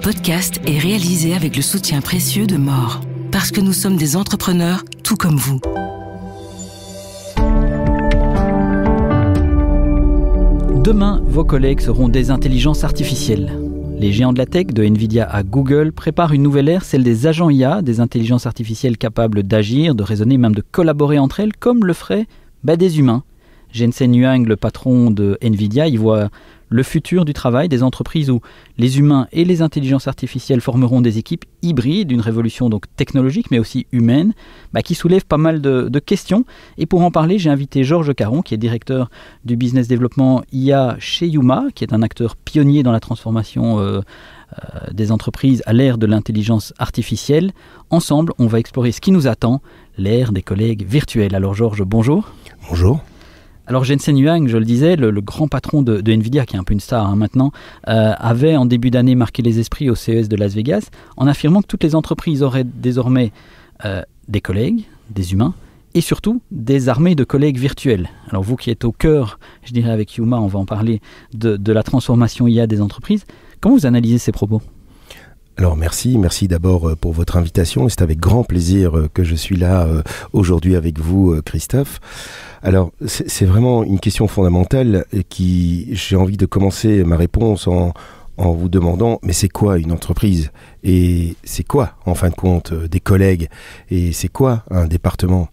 podcast est réalisé avec le soutien précieux de More. Parce que nous sommes des entrepreneurs tout comme vous. Demain, vos collègues seront des intelligences artificielles. Les géants de la tech, de Nvidia à Google, préparent une nouvelle ère, celle des agents IA, des intelligences artificielles capables d'agir, de raisonner, même de collaborer entre elles, comme le feraient des humains. Jensen Huang, le patron de Nvidia, y voit le futur du travail des entreprises où les humains et les intelligences artificielles formeront des équipes hybrides, une révolution donc technologique mais aussi humaine, qui soulève pas mal de questions. Et pour en parler, j'ai invité Georges Caron, qui est directeur du business développement IA chez Yuma, qui est un acteur pionnier dans la transformation des entreprises à l'ère de l'intelligence artificielle. Ensemble, on va explorer ce qui nous attend, l'ère des collègues virtuels. Alors Georges, bonjour. Bonjour. Alors Jensen Huang, je le disais, le grand patron de Nvidia, qui est un peu une star maintenant, avait en début d'année marqué les esprits au CES de Las Vegas en affirmant que toutes les entreprises auraient désormais des collègues, des humains, et surtout des armées de collègues virtuels. Alors vous qui êtes au cœur, je dirais avec Yuma, on va en parler, de la transformation IA des entreprises, comment vous analysez ces propos ? Alors merci d'abord pour votre invitation et c'est avec grand plaisir que je suis là aujourd'hui avec vous Christophe. Alors c'est vraiment une question fondamentale et j'ai envie de commencer ma réponse en vous demandant mais c'est quoi une entreprise et c'est quoi en fin de compte des collègues et c'est quoi un département ?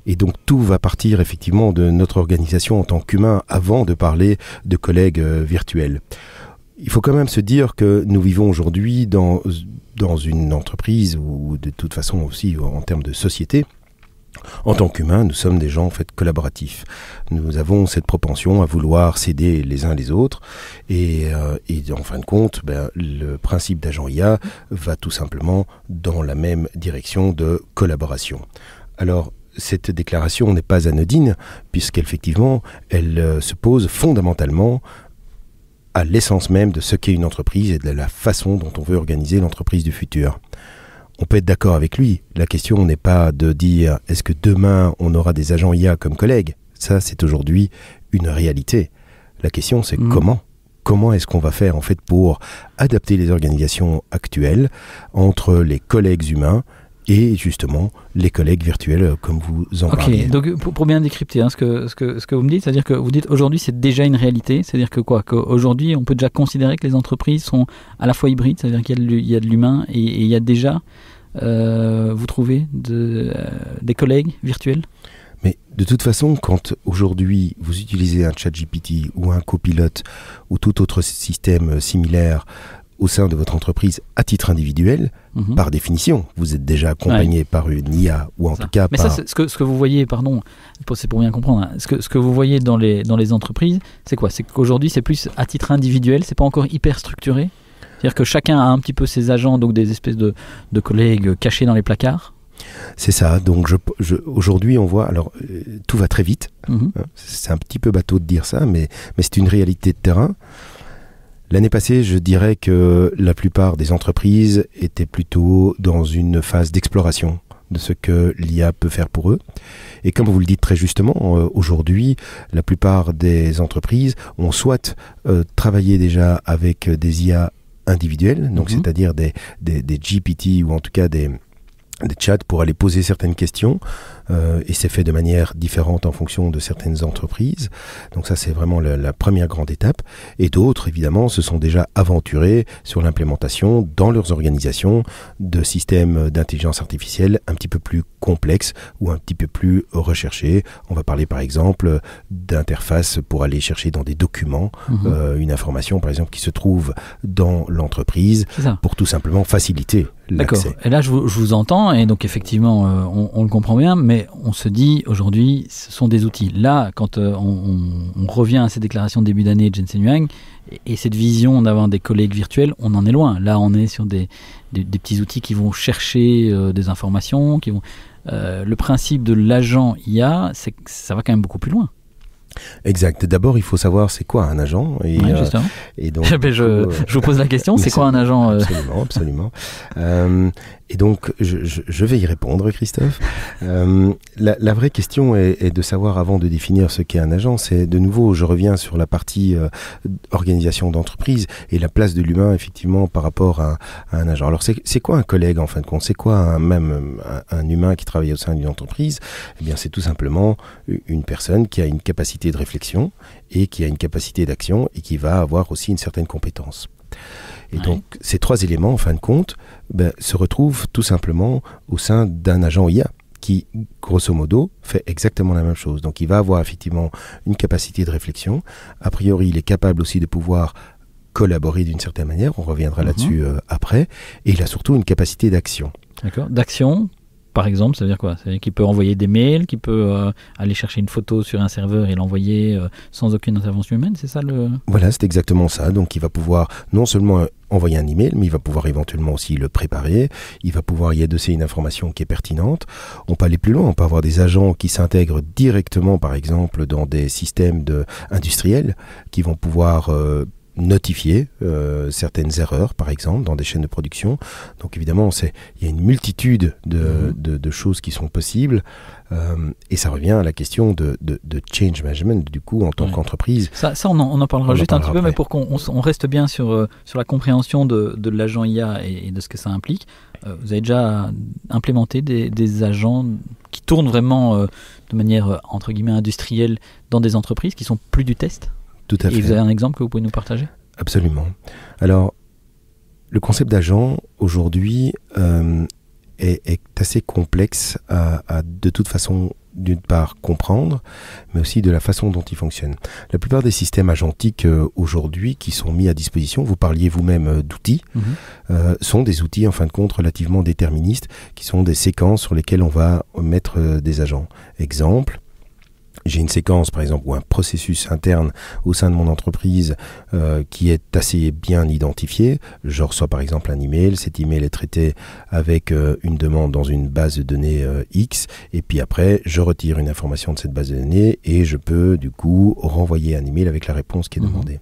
Et donc tout va partir effectivement de notre organisation en tant qu'humain avant de parler de collègues virtuels. Il faut quand même se dire que nous vivons aujourd'hui dans une entreprise ou de toute façon aussi en termes de société. En tant qu'humains, nous sommes des gens en fait collaboratifs. Nous avons cette propension à vouloir s'aider les uns les autres et en fin de compte, le principe d'agent IA va tout simplement dans la même direction de collaboration. Alors, cette déclaration n'est pas anodine puisqu'effectivement, elle se pose fondamentalement à l'essence même de ce qu'est une entreprise et de la façon dont on veut organiser l'entreprise du futur. On peut être d'accord avec lui. La question n'est pas de dire est-ce que demain on aura des agents IA comme collègues ? Ça, c'est aujourd'hui une réalité. La question, c'est comment ? Comment est-ce qu'on va faire en fait pour adapter les organisations actuelles entre les collègues humains et justement les collègues virtuels comme vous en parliez. Ok, donc pour bien décrypter ce que vous me dites, c'est-à-dire que vous dites aujourd'hui c'est déjà une réalité, c'est-à-dire que qu'aujourd'hui on peut déjà considérer que les entreprises sont à la fois hybrides, c'est-à-dire qu'il y a de l'humain et il y a déjà, vous trouvez, des collègues virtuels ? Mais de toute façon, quand aujourd'hui vous utilisez un ChatGPT ou un copilote ou tout autre système similaire au sein de votre entreprise à titre individuel, par définition, vous êtes déjà accompagné par une IA ou en tout cas mais par... ça, ce que vous voyez, pardon, c'est pour bien comprendre, ce que vous voyez dans les entreprises, c'est quoi ? C'est qu'aujourd'hui, c'est plus à titre individuel, c'est pas encore hyper structuré ? C'est-à-dire que chacun a un petit peu ses agents, donc des espèces de collègues cachés dans les placards ? C'est ça, donc aujourd'hui on voit, alors tout va très vite, c'est un petit peu bateau de dire ça, mais c'est une réalité de terrain. L'année passée, je dirais que la plupart des entreprises étaient plutôt dans une phase d'exploration de ce que l'IA peut faire pour eux. Et comme vous le dites très justement, aujourd'hui, la plupart des entreprises ont soit travaillé déjà avec des IA individuels, donc c'est-à-dire des GPT ou en tout cas des chats pour aller poser certaines questions et c'est fait de manière différente en fonction de certaines entreprises. Donc ça, c'est vraiment la première grande étape. Et d'autres, évidemment, se sont déjà aventurés sur l'implémentation dans leurs organisations de systèmes d'intelligence artificielle un petit peu plus complexes ou un petit peu plus recherchés. On va parler par exemple d'interfaces pour aller chercher dans des documents une information par exemple qui se trouve dans l'entreprise pour tout simplement faciliter l'accès. D'accord. Et là, je vous entends et donc effectivement, on le comprend bien, mais on se dit aujourd'hui, ce sont des outils. Là, quand on revient à ces déclarations de début d'année de Jensen Huang et cette vision d'avoir des collègues virtuels, on en est loin. Là, on est sur des petits outils qui vont chercher des informations, le principe de l'agent IA, ça va quand même beaucoup plus loin. Exact. D'abord, il faut savoir c'est quoi un agent. Et, ouais, justement. Et donc, je vous pose la question, c'est quoi un agent Absolument, absolument. Et donc, je vais y répondre, Christophe. La vraie question est de savoir, avant de définir ce qu'est un agent, c'est de nouveau, je reviens sur la partie organisation d'entreprise et la place de l'humain, effectivement, par rapport à un agent. Alors, c'est quoi un collègue, en fin de compte? C'est quoi un humain qui travaille au sein d'une entreprise? Eh bien, c'est tout simplement une personne qui a une capacité de réflexion et qui a une capacité d'action et qui va avoir aussi une certaine compétence. Et donc, ces trois éléments, en fin de compte, se retrouvent tout simplement au sein d'un agent IA qui, grosso modo, fait exactement la même chose. Donc, il va avoir effectivement une capacité de réflexion. A priori, il est capable aussi de pouvoir collaborer d'une certaine manière. On reviendra là-dessus après. Et il a surtout une capacité d'action. D'accord. D'action, par exemple, ça veut dire quoi? Ça veut dire qu'il peut envoyer des mails, qu'il peut aller chercher une photo sur un serveur et l'envoyer sans aucune intervention humaine, c'est ça le... Voilà, c'est exactement ça. Donc il va pouvoir non seulement envoyer un email, mais il va pouvoir éventuellement aussi le préparer, il va pouvoir y adosser une information qui est pertinente. On peut aller plus loin, on peut avoir des agents qui s'intègrent directement, par exemple, dans des systèmes industriels qui vont pouvoir... notifier certaines erreurs, par exemple, dans des chaînes de production. Donc évidemment, il y a une multitude de choses qui sont possibles et ça revient à la question de change management, du coup, en tant qu'entreprise. Ça on en parlera juste un petit peu, mais pour qu'on reste bien sur la compréhension de l'agent IA et de ce que ça implique, vous avez déjà implémenté des agents qui tournent vraiment de manière, entre guillemets, industrielle dans des entreprises qui sont plus du test? Tout à fait. Et vous avez un exemple que vous pouvez nous partager? Absolument. Alors, le concept d'agent, aujourd'hui, est assez complexe à de toute façon, d'une part, comprendre, mais aussi de la façon dont il fonctionne. La plupart des systèmes agentiques aujourd'hui qui sont mis à disposition, vous parliez vous-même d'outils, sont des outils, en fin de compte, relativement déterministes, qui sont des séquences sur lesquelles on va mettre des agents. Exemple, j'ai une séquence, par exemple, ou un processus interne au sein de mon entreprise qui est assez bien identifié. Je reçois, par exemple, un email. Cet email est traité avec une demande dans une base de données X. Et puis après, je retire une information de cette base de données et je peux, du coup, renvoyer un email avec la réponse qui est demandée.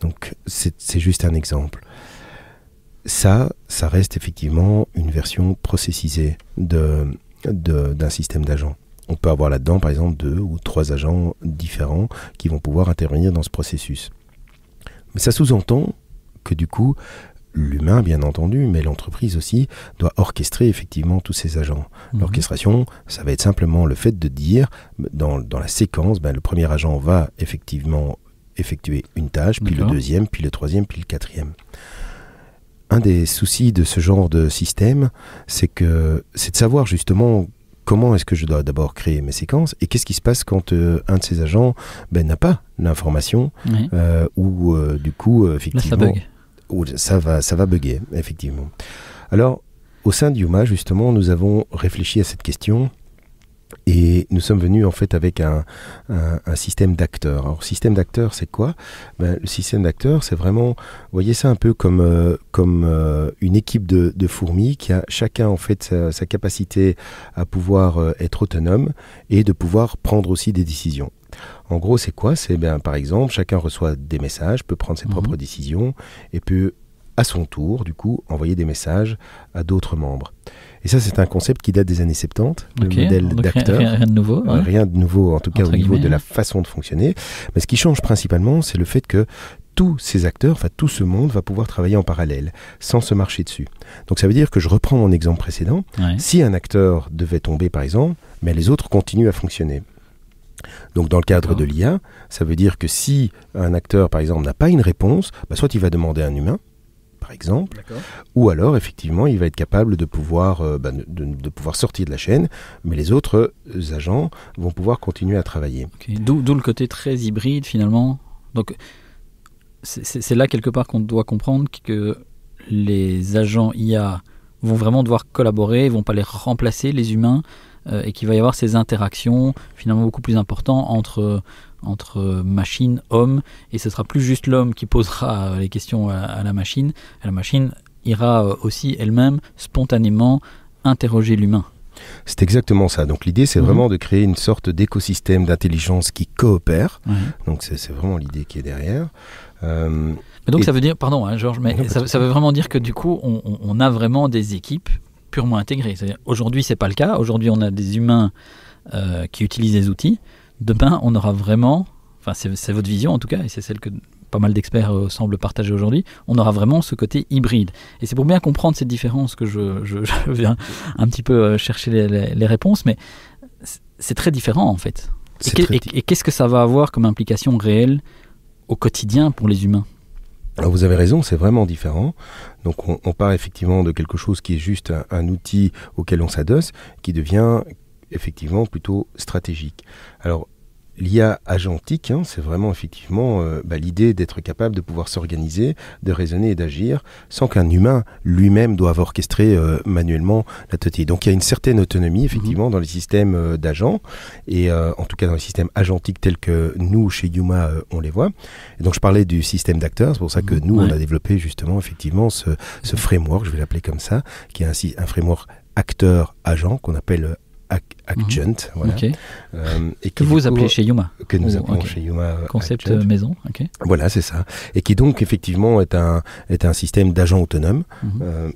Donc, c'est juste un exemple. Ça reste effectivement une version processisée d'un système d'agents. On peut avoir là-dedans, par exemple, 2 ou 3 agents différents qui vont pouvoir intervenir dans ce processus. Mais ça sous-entend que du coup, l'humain, bien entendu, mais l'entreprise aussi, doit orchestrer effectivement tous ces agents. L'orchestration, ça va être simplement le fait de dire, dans la séquence, le premier agent va effectivement effectuer une tâche, puis le deuxième, puis le troisième, puis le quatrième. Un des soucis de ce genre de système, c'est de savoir justement comment est-ce que je dois d'abord créer mes séquences et qu'est-ce qui se passe quand un de ces agents n'a pas l'information ou du coup effectivement là, ça bug. Ça va bugger effectivement. Alors au sein d'Yuma justement nous avons réfléchi à cette question et nous sommes venus en fait avec un système d'acteurs. Alors système d'acteurs c'est quoi? Le système d'acteurs c'est vraiment, vous voyez ça un peu comme une équipe de fourmis qui a chacun en fait sa capacité à pouvoir être autonome et de pouvoir prendre aussi des décisions. En gros c'est quoi? C'est par exemple chacun reçoit des messages, peut prendre ses propres décisions et peut à son tour, du coup, envoyer des messages à d'autres membres. Et ça, c'est un concept qui date des années 70, le modèle d'acteur. Rien de nouveau. Rien de nouveau, en tout cas au niveau de la façon de fonctionner. Mais ce qui change principalement, c'est le fait que tous ces acteurs, tout ce monde va pouvoir travailler en parallèle, sans se marcher dessus. Donc ça veut dire que je reprends mon exemple précédent. Si un acteur devait tomber, par exemple, mais les autres continuent à fonctionner. Donc dans le cadre de l'IA, ça veut dire que si un acteur, par exemple, n'a pas une réponse, soit il va demander à un humain, par exemple, ou alors effectivement il va être capable de pouvoir, de pouvoir sortir de la chaîne, mais les autres agents vont pouvoir continuer à travailler. D'où le côté très hybride finalement. Donc c'est là quelque part qu'on doit comprendre que les agents IA vont vraiment devoir collaborer, ils ne vont pas les remplacer les humains, et qu'il va y avoir ces interactions finalement beaucoup plus importantes entre machine, homme, et ce sera plus juste l'homme qui posera les questions à la machine, et la machine ira aussi elle-même spontanément interroger l'humain. C'est exactement ça. Donc l'idée, c'est vraiment de créer une sorte d'écosystème d'intelligence qui coopère. Donc c'est vraiment l'idée qui est derrière. Mais donc ça veut dire, pardon Georges, mais ça veut vraiment dire que du coup, on a vraiment des équipes purement intégrées. C'est-à-dire, aujourd'hui, c'est pas le cas. Aujourd'hui, on a des humains qui utilisent des outils. Demain, on aura vraiment, enfin c'est votre vision en tout cas, et c'est celle que pas mal d'experts semblent partager aujourd'hui, on aura vraiment ce côté hybride. Et c'est pour bien comprendre cette différence que je viens un petit peu chercher les réponses, mais c'est très différent en fait. Et qu'est-ce que ça va avoir comme implication réelle au quotidien pour les humains ? Alors vous avez raison, c'est vraiment différent. Donc on part effectivement de quelque chose qui est juste un outil auquel on s'adosse, qui devient effectivement plutôt stratégique. Alors l'IA agentique, c'est vraiment effectivement l'idée d'être capable de pouvoir s'organiser, de raisonner et d'agir sans qu'un humain lui-même doive orchestrer manuellement la totalité. Donc il y a une certaine autonomie effectivement dans les systèmes d'agents et en tout cas dans les systèmes agentiques tels que nous chez Yuma on les voit. Et donc je parlais du système d'acteurs, c'est pour ça que nous on a développé justement effectivement ce framework, je vais l'appeler comme ça, qui est un framework acteur-agent qu'on appelle Agent, voilà. Okay. Et que vous appelez chez Yuma. Que nous appelons chez Yuma. Concept Agent. maison. Okay. Voilà, c'est ça. Et qui donc effectivement est un système d'agents autonomes,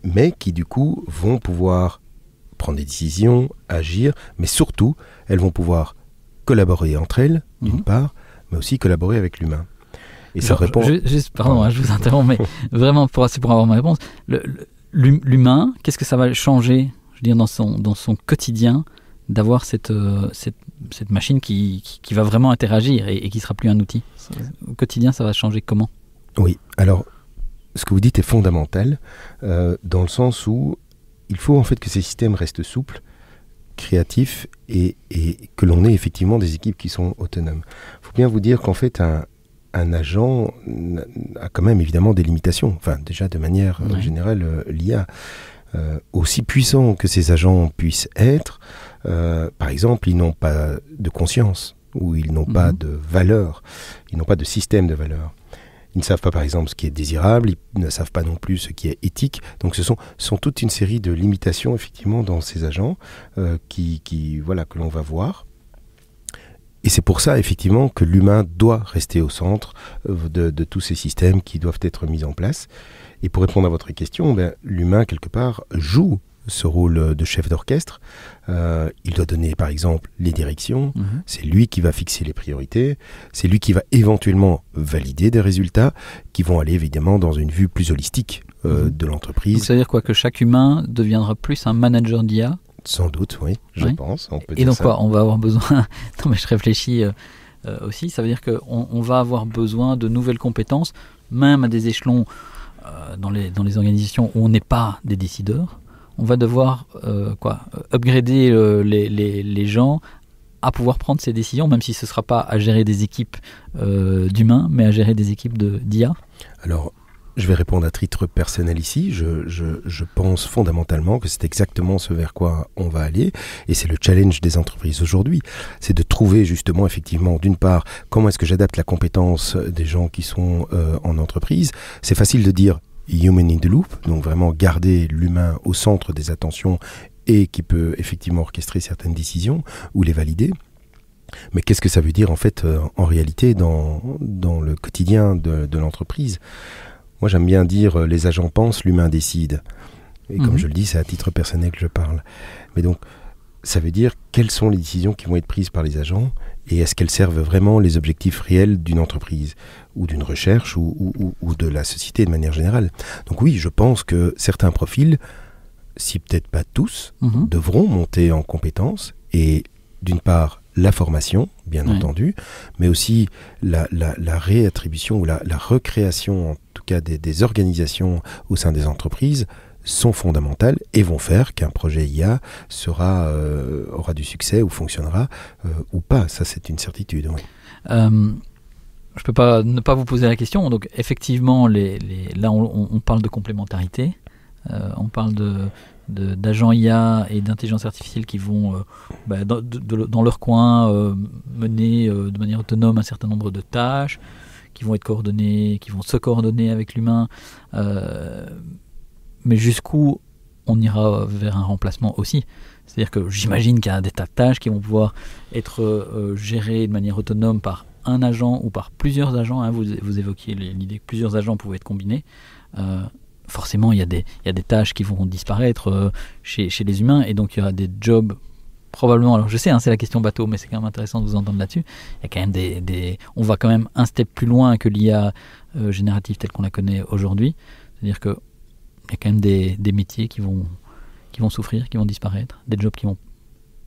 mais qui du coup vont pouvoir prendre des décisions, agir, mais surtout elles vont pouvoir collaborer entre elles, d'une part, mais aussi collaborer avec l'humain. Et ça répond. Pardon, je vous interromps, mais vraiment pour avoir ma réponse, l'humain, qu'est-ce que ça va changer, je veux dire, dans son quotidien, d'avoir cette machine qui va vraiment interagir et qui ne sera plus un outil. Au quotidien, ça va changer comment ? Oui, alors, ce que vous dites est fondamental, dans le sens où il faut en fait que ces systèmes restent souples, créatifs et que l'on ait effectivement des équipes qui sont autonomes. Il faut bien vous dire qu'en fait, un agent a quand même évidemment des limitations. Enfin, déjà de manière générale, l'IA, aussi puissant que ces agents puissent être, par exemple, ils n'ont pas de conscience ou ils n'ont pas de valeur, ils n'ont pas de système de valeur. Ils ne savent pas, par exemple, ce qui est désirable, ils ne savent pas non plus ce qui est éthique. Donc, ce sont toute une série de limitations, effectivement, dans ces agents que l'on va voir. Et c'est pour ça, effectivement, que l'humain doit rester au centre de tous ces systèmes qui doivent être mis en place. Et pour répondre à votre question, l'humain, quelque part, joue ce rôle de chef d'orchestre. Il doit donner, par exemple, les directions. C'est lui qui va fixer les priorités. C'est lui qui va éventuellement valider des résultats qui vont aller, évidemment, dans une vue plus holistique de l'entreprise. Donc, ça veut dire quoi ? Que chaque humain deviendra plus un manager d'IA ? Sans doute, oui, je pense. On peut et dire donc ça. quoi, on va avoir besoin... Non mais je réfléchis aussi, ça veut dire qu'on va avoir besoin de nouvelles compétences, même à des échelons dans les organisations où on n'est pas des décideurs. On va devoir upgrader les gens à pouvoir prendre ces décisions, même si ce ne sera pas à gérer des équipes d'humains, mais à gérer des équipes d'IA. Alors, je vais répondre à titre personnel ici. Je pense fondamentalement que c'est exactement ce vers quoi on va aller. Et c'est le challenge des entreprises aujourd'hui. C'est de trouver justement, effectivement, d'une part, comment est-ce que j'adapte la compétence des gens qui sont en entreprise. C'est facile de dire human in the loop, donc vraiment garder l'humain au centre des attentions et qui peut effectivement orchestrer certaines décisions ou les valider. Mais qu'est-ce que ça veut dire en fait en réalité dans le quotidien de l'entreprise ? Moi, j'aime bien dire les agents pensent, l'humain décide. Et comme je le dis, c'est à titre personnel que je parle. Mais donc, ça veut dire quelles sont les décisions qui vont être prises par les agents et est-ce qu'elles servent vraiment les objectifs réels d'une entreprise ou d'une recherche ou de la société de manière générale. Donc oui, je pense que certains profils, si peut-être pas tous, devront monter en compétences et d'une part, la formation, bien entendu, mais aussi la réattribution ou la recréation, en tout cas des organisations au sein des entreprises, sont fondamentales et vont faire qu'un projet IA aura du succès ou fonctionnera ou pas. Ça, c'est une certitude. Oui. Je peux pas ne pas vous poser la question. Donc, effectivement, là, on parle de complémentarité. On parle d'agents IA et d'intelligence artificielle qui vont dans leur coin mener de manière autonome un certain nombre de tâches, qui vont se coordonner avec l'humain, mais jusqu'où on ira vers un remplacement aussi. C'est-à-dire que j'imagine qu'il y a des tas de tâches qui vont pouvoir être gérées de manière autonome par un agent ou par plusieurs agents. Hein. Vous évoquiez l'idée que plusieurs agents pouvaient être combinés. Forcément, il y a des tâches qui vont disparaître chez les humains, et donc il y aura des jobs probablement. Alors je sais, c'est la question bateau, mais c'est quand même intéressant de vous entendre là-dessus. Il y a quand même on va quand même un step plus loin que l'IA générative telle qu'on la connaît aujourd'hui. C'est-à-dire qu'il y a quand même des métiers qui vont souffrir, qui vont disparaître, des jobs qui vont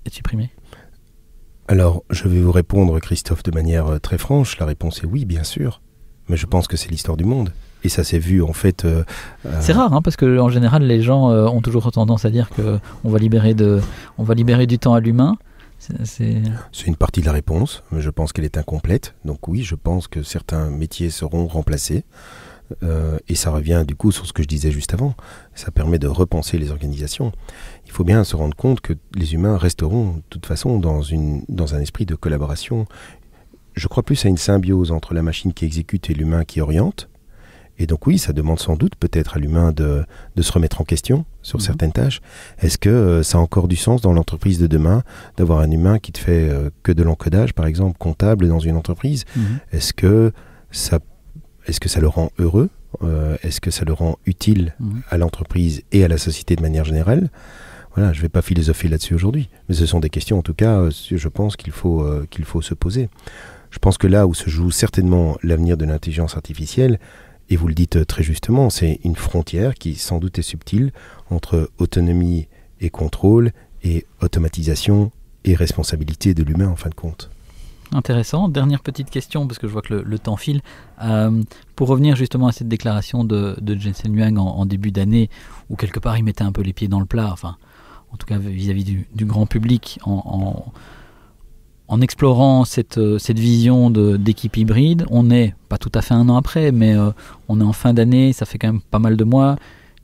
être supprimés. Alors, je vais vous répondre, Christophe, de manière très franche. La réponse est oui, bien sûr. Mais je pense que c'est l'histoire du monde. Et ça s'est vu, en fait... C'est rare, parce qu'en général, les gens ont toujours tendance à dire qu'on va libérer du temps à l'humain. C'est une partie de la réponse, mais je pense qu'elle est incomplète. Donc oui, je pense que certains métiers seront remplacés. Et ça revient du coup sur ce que je disais juste avant. Ça permet de repenser les organisations. Il faut bien se rendre compte que les humains resteront de toute façon dans un esprit de collaboration. Je crois plus à une symbiose entre la machine qui exécute et l'humain qui oriente. Et donc oui, ça demande sans doute peut-être à l'humain de se remettre en question sur certaines tâches. Est-ce que ça a encore du sens dans l'entreprise de demain d'avoir un humain qui te fait que de l'encodage, par exemple, comptable dans une entreprise? Est-ce que ça le rend heureux? Est-ce que ça le rend utile à l'entreprise et à la société de manière générale? Voilà, je ne vais pas philosopher là-dessus aujourd'hui. Mais ce sont des questions, en tout cas, je pense qu'il faut se poser. Je pense que là où se joue certainement l'avenir de l'intelligence artificielle, et vous le dites très justement, c'est une frontière qui sans doute est subtile entre autonomie et contrôle et automatisation et responsabilité de l'humain en fin de compte. Intéressant. Dernière petite question, parce que je vois que le temps file. Pour revenir justement à cette déclaration de Jensen Huang en début d'année, où quelque part il mettait un peu les pieds dans le plat, enfin, en tout cas vis-à-vis du grand public, en explorant cette vision d'équipe hybride. On n'est pas tout à fait un an après, mais on est en fin d'année, ça fait quand même pas mal de mois.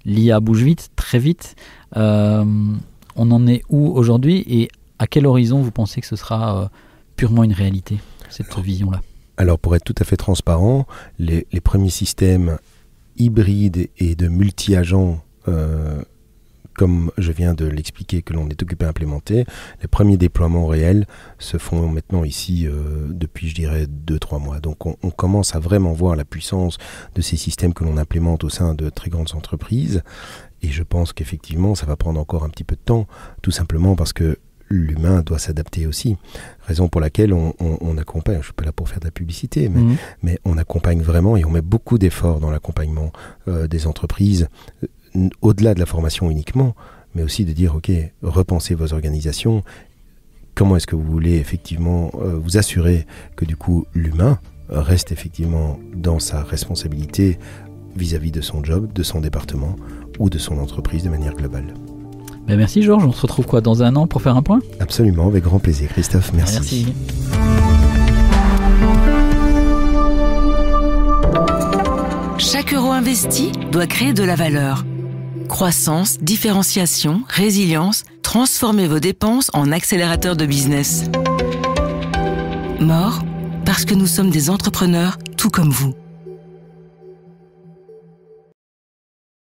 L'IA bouge vite, très vite. On en est où aujourd'hui, et à quel horizon vous pensez que ce sera purement une réalité, cette vision-là? Alors, pour être tout à fait transparent, les premiers systèmes hybrides et de multi-agents, comme je viens de l'expliquer, que l'on est occupé à implémenter, les premiers déploiements réels se font maintenant ici depuis, je dirais, 2-3 mois. Donc, on commence à vraiment voir la puissance de ces systèmes que l'on implémente au sein de très grandes entreprises. Et je pense qu'effectivement, ça va prendre encore un petit peu de temps, tout simplement parce que l'humain doit s'adapter aussi. Raison pour laquelle on accompagne, je ne suis pas là pour faire de la publicité, mais on accompagne vraiment et on met beaucoup d'efforts dans l'accompagnement des entreprises, au-delà de la formation uniquement, mais aussi de dire, ok, repensez vos organisations, comment est-ce que vous voulez effectivement vous assurer que du coup l'humain reste effectivement dans sa responsabilité vis-à-vis de son job, de son département ou de son entreprise de manière globale. Ben merci Georges, on se retrouve dans un an pour faire un point? Absolument, avec grand plaisir Christophe, merci. Chaque euro investi doit créer de la valeur. Croissance, différenciation, résilience, transformez vos dépenses en accélérateur de business. More, parce que nous sommes des entrepreneurs tout comme vous.